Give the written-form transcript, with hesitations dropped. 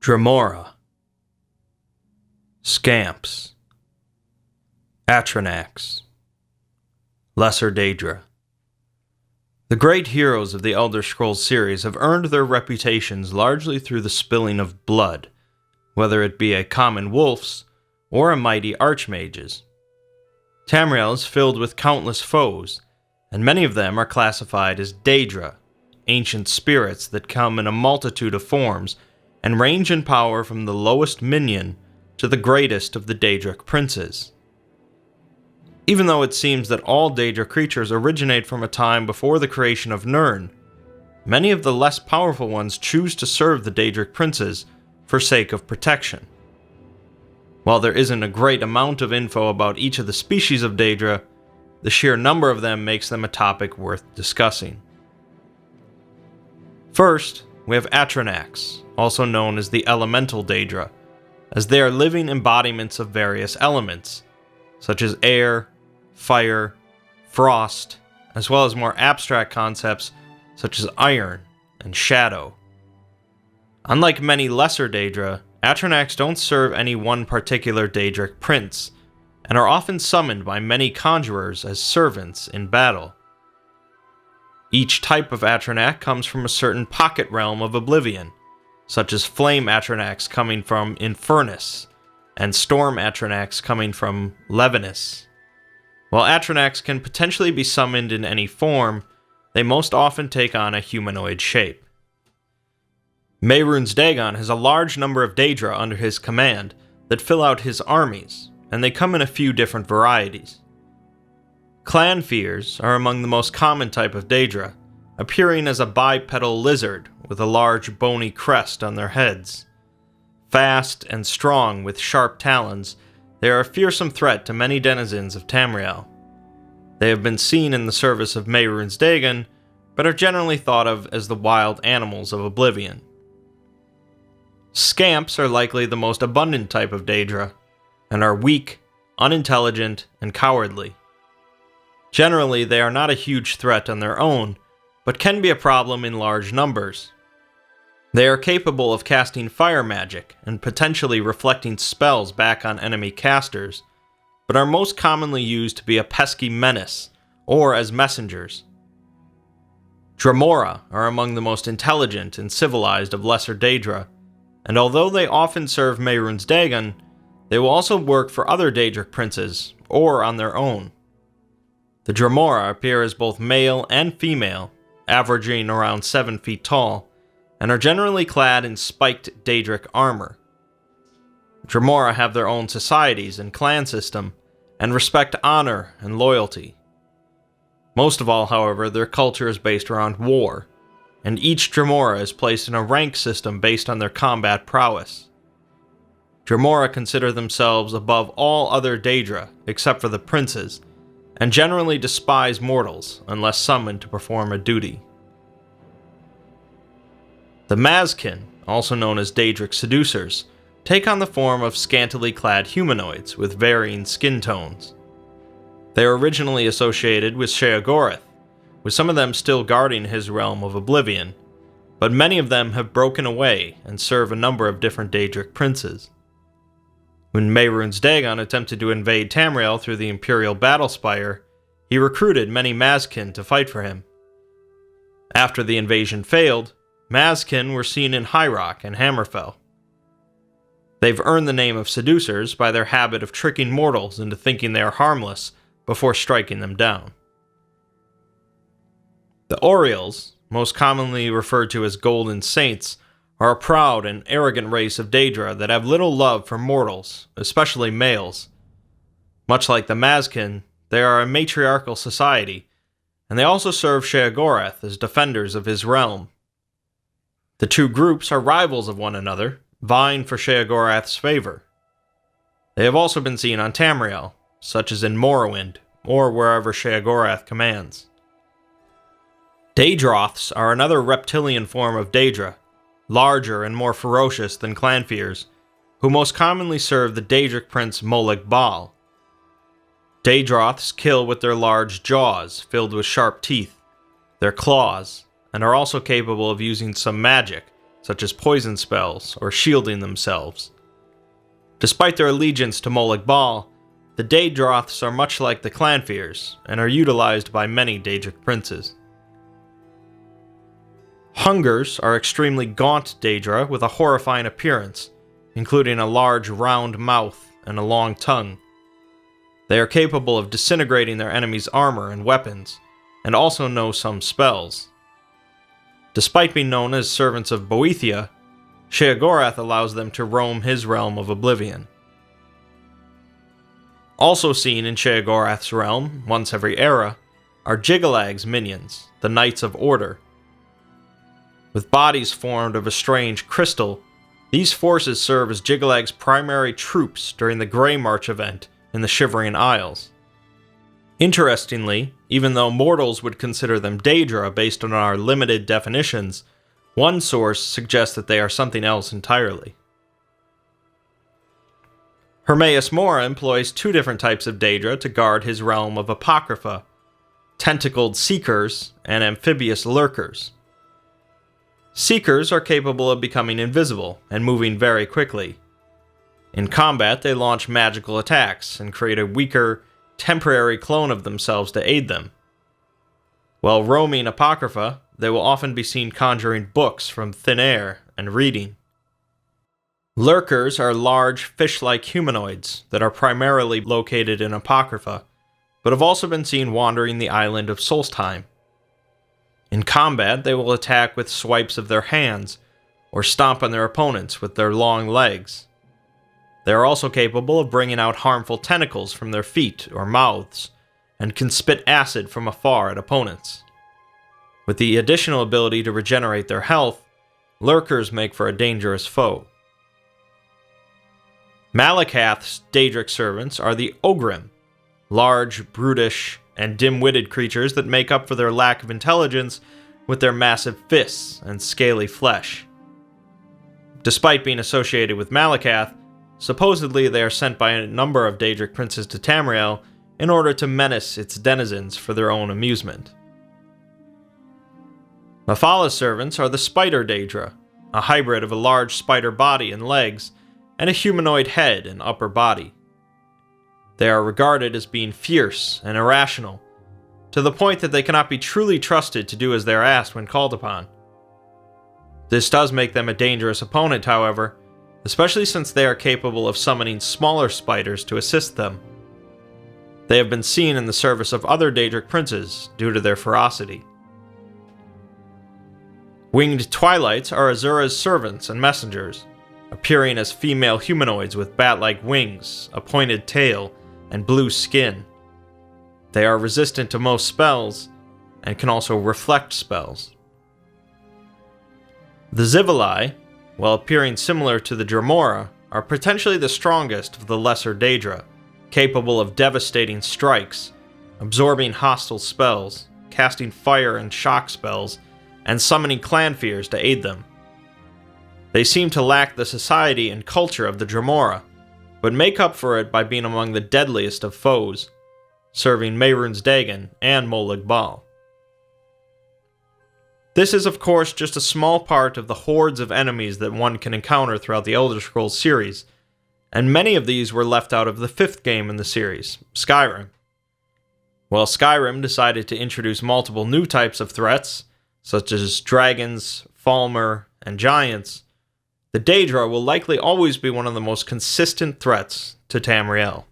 Dremora, Scamps, Atronachs, Lesser Daedra. The great heroes of the Elder Scrolls series have earned their reputations largely through the spilling of blood, whether it be a common wolf's or a mighty archmage's. Tamriel is filled with countless foes, and many of them are classified as Daedra, ancient spirits that come in a multitude of forms and range in power from the lowest minion to the greatest of the Daedric princes. Even though it seems that all Daedra creatures originate from a time before the creation of Nirn, many of the less powerful ones choose to serve the Daedric princes for sake of protection. While there isn't a great amount of info about each of the species of Daedra, the sheer number of them makes them a topic worth discussing. First, we have Atronachs, also known as the Elemental Daedra, as they are living embodiments of various elements, such as air, fire, frost, as well as more abstract concepts such as iron and shadow. Unlike many lesser Daedra, Atronachs don't serve any one particular Daedric prince, and are often summoned by many conjurers as servants in battle. Each type of Atronach comes from a certain pocket realm of oblivion, such as Flame Atronachs coming from Infernus, and Storm Atronachs coming from Levinus. While Atronachs can potentially be summoned in any form, they most often take on a humanoid shape. Mehrunes Dagon has a large number of Daedra under his command that fill out his armies, and they come in a few different varieties. Clanfears are among the most common type of Daedra, appearing as a bipedal lizard with a large bony crest on their heads. Fast and strong with sharp talons, they are a fearsome threat to many denizens of Tamriel. They have been seen in the service of Mehrunes Dagon, but are generally thought of as the wild animals of Oblivion. Scamps are likely the most abundant type of Daedra, and are weak, unintelligent, and cowardly. Generally, they are not a huge threat on their own, but can be a problem in large numbers. They are capable of casting fire magic and potentially reflecting spells back on enemy casters, but are most commonly used to be a pesky menace or as messengers. Dremora are among the most intelligent and civilized of lesser Daedra, and although they often serve Mehrunes Dagon, they will also work for other Daedric princes or on their own. The Dremora appear as both male and female, averaging around 7 feet tall, and are generally clad in spiked Daedric armor. Dremora have their own societies and clan system, and respect honor and loyalty. Most of all, however, their culture is based around war, and each Dremora is placed in a rank system based on their combat prowess. Dremora consider themselves above all other Daedra, except for the princes, and generally despise mortals unless summoned to perform a duty. The Mazkin, also known as Daedric seducers, take on the form of scantily clad humanoids with varying skin tones. They are originally associated with Sheogorath, with some of them still guarding his realm of oblivion, but many of them have broken away and serve a number of different Daedric princes. When Mehrunes Dagon attempted to invade Tamriel through the Imperial Battlespire, he recruited many Mazkin to fight for him. After the invasion failed, Mazkin were seen in High Rock and Hammerfell. They've earned the name of seducers by their habit of tricking mortals into thinking they are harmless before striking them down. The Orioles, most commonly referred to as Golden Saints, are a proud and arrogant race of Daedra that have little love for mortals, especially males. Much like the Mazkin, they are a matriarchal society, and they also serve Sheogorath as defenders of his realm. The two groups are rivals of one another, vying for Sheogorath's favor. They have also been seen on Tamriel, such as in Morrowind, or wherever Sheogorath commands. Daedroths are another reptilian form of Daedra, larger and more ferocious than Clanfears, who most commonly serve the Daedric prince Molag Bal. Daedroths kill with their large jaws filled with sharp teeth, their claws, and are also capable of using some magic, such as poison spells or shielding themselves. Despite their allegiance to Molag Bal, the Daedroths are much like the Clannfears and are utilized by many Daedric princes. Hungers are extremely gaunt Daedra with a horrifying appearance, including a large round mouth and a long tongue. They are capable of disintegrating their enemies' armor and weapons, and also know some spells. Despite being known as servants of Boethia, Sheogorath allows them to roam his realm of oblivion. Also seen in Sheogorath's realm, once every era, are Jiggalag's minions, the Knights of Order. With bodies formed of a strange crystal, these forces serve as Jiggalag's primary troops during the Grey March event in the Shivering Isles. Interestingly, even though mortals would consider them Daedra based on our limited definitions, one source suggests that they are something else entirely. Hermaeus Mora employs two different types of Daedra to guard his realm of Apocrypha: tentacled Seekers and amphibious Lurkers. Seekers are capable of becoming invisible and moving very quickly. In combat, they launch magical attacks and create a weaker, temporary clone of themselves to aid them. While roaming Apocrypha, they will often be seen conjuring books from thin air and reading. Lurkers are large, fish-like humanoids that are primarily located in Apocrypha, but have also been seen wandering the island of Solstheim. In combat, they will attack with swipes of their hands, or stomp on their opponents with their long legs. They are also capable of bringing out harmful tentacles from their feet or mouths, and can spit acid from afar at opponents. With the additional ability to regenerate their health, Lurkers make for a dangerous foe. Malakath's Daedric servants are the Ogrim, large, brutish, and dim-witted creatures that make up for their lack of intelligence with their massive fists and scaly flesh. Despite being associated with Malakath, supposedly they are sent by a number of Daedric princes to Tamriel in order to menace its denizens for their own amusement. Mephalah's servants are the Spider Daedra, a hybrid of a large spider body and legs, and a humanoid head and upper body. They are regarded as being fierce and irrational, to the point that they cannot be truly trusted to do as they are asked when called upon. This does make them a dangerous opponent, however, especially since they are capable of summoning smaller spiders to assist them. They have been seen in the service of other Daedric princes due to their ferocity. Winged Twilights are Azura's servants and messengers, appearing as female humanoids with bat-like wings, a pointed tail, and blue skin. They are resistant to most spells, and can also reflect spells. The Zivilai, while appearing similar to the Dremora, are potentially the strongest of the lesser Daedra, capable of devastating strikes, absorbing hostile spells, casting fire and shock spells, and summoning Clannfears to aid them. They seem to lack the society and culture of the Dremora, but make up for it by being among the deadliest of foes, serving Mehrunes Dagon and Molag Bal. This is of course just a small part of the hordes of enemies that one can encounter throughout the Elder Scrolls series, and many of these were left out of the fifth game in the series, Skyrim. While Skyrim decided to introduce multiple new types of threats, such as dragons, Falmer, and giants, the Daedra will likely always be one of the most consistent threats to Tamriel.